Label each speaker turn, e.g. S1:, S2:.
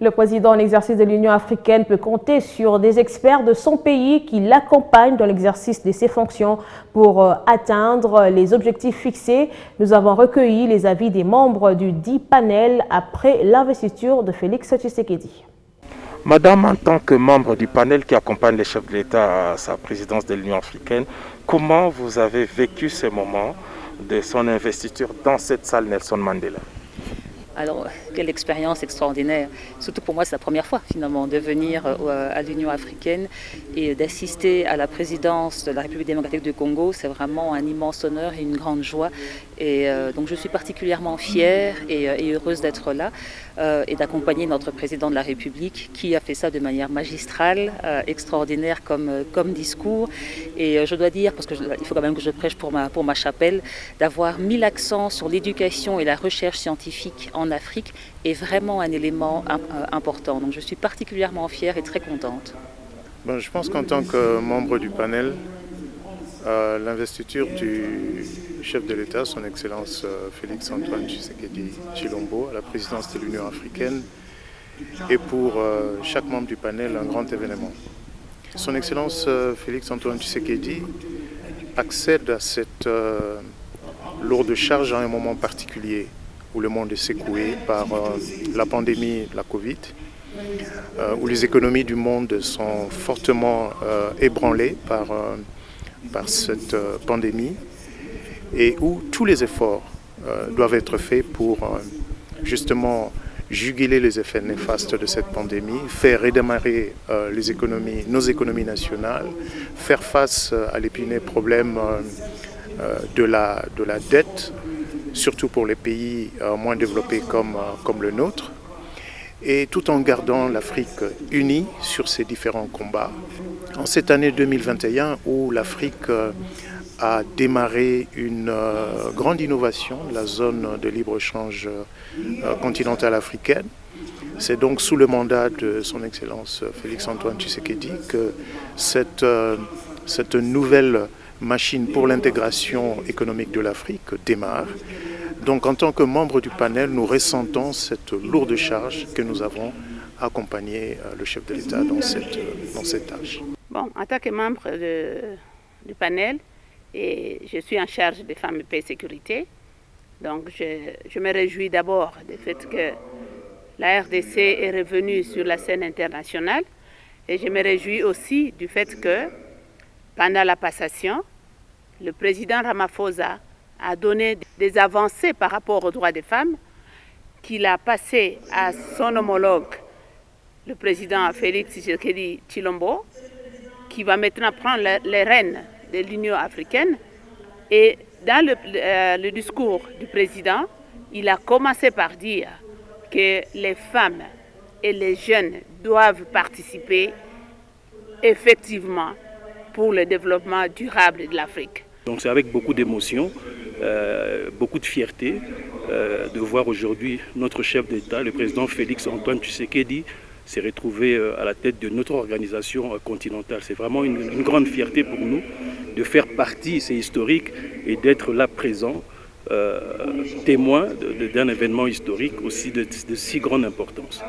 S1: Le président en exercice de l'Union africaine peut compter sur des experts de son pays qui l'accompagnent dans l'exercice de ses fonctions pour atteindre les objectifs fixés. Nous avons recueilli les avis des membres du dit panel après l'investiture de Félix Tshisekedi.
S2: Madame, en tant que membre du panel qui accompagne les chefs de l'État à sa présidence de l'Union africaine, comment vous avez vécu ce moment de son investiture dans cette salle Nelson Mandela?
S3: Alors, quelle expérience extraordinaire. Surtout pour moi, c'est la première fois finalement de venir à l'Union africaine et d'assister à la présidence de la République démocratique du Congo. C'est vraiment un immense honneur et une grande joie. Et donc je suis particulièrement fière et heureuse d'être là et d'accompagner notre président de la République qui a fait ça de manière magistrale, extraordinaire comme discours. Et je dois dire, parce qu'il faut quand même que je prêche pour ma chapelle, d'avoir mis l'accent sur l'éducation et la recherche scientifique en Afrique est vraiment un élément important. Donc je suis particulièrement fière et très contente.
S4: Bon, je pense qu'en tant que membre du panel, l'investiture du chef de l'État, son Excellence Félix Antoine Tshisekedi Tshilombo, à la présidence de l'Union africaine, est pour chaque membre du panel un grand événement. Son Excellence Félix Antoine Tshisekedi accède à cette lourde charge à un moment particulier où le monde est secoué par la pandémie de la Covid, où les économies du monde sont fortement ébranlées par cette pandémie et où tous les efforts doivent être faits pour justement juguler les effets néfastes de cette pandémie, faire redémarrer nos économies nationales, faire face à l'épineux problème de la dette, surtout pour les pays moins développés comme le nôtre, et tout en gardant l'Afrique unie sur ces différents combats. En cette année 2021 où l'Afrique a démarré une grande innovation, la zone de libre-échange continentale africaine, c'est donc sous le mandat de son Excellence Félix Antoine Tshisekedi que cette nouvelle machine pour l'intégration économique de l'Afrique démarre. Donc en tant que membre du panel, nous ressentons cette lourde charge que nous avons accompagné le chef de l'État dans cette tâche.
S5: Bon, en tant que membre du panel, et je suis en charge des femmes, paix et sécurité. Donc je me réjouis d'abord du fait que la RDC est revenue sur la scène internationale et je me réjouis aussi du fait que pendant la passation, le président Ramaphosa a donné des avancées par rapport aux droits des femmes qu'il a passé à son homologue, le président Félix Tshisekedi Tshilombo, qui va maintenant prendre les rênes de l'Union africaine. Et dans le discours du président, il a commencé par dire que les femmes et les jeunes doivent participer effectivement pour le développement durable de l'Afrique.
S6: Donc c'est avec beaucoup d'émotion, beaucoup de fierté de voir aujourd'hui notre chef d'État, le président Félix Antoine Tshisekedi, s'est retrouvé à la tête de notre organisation continentale. C'est vraiment une grande fierté pour nous de faire partie, c'est historique, et d'être là présent, témoin d'un événement historique aussi de si grande importance.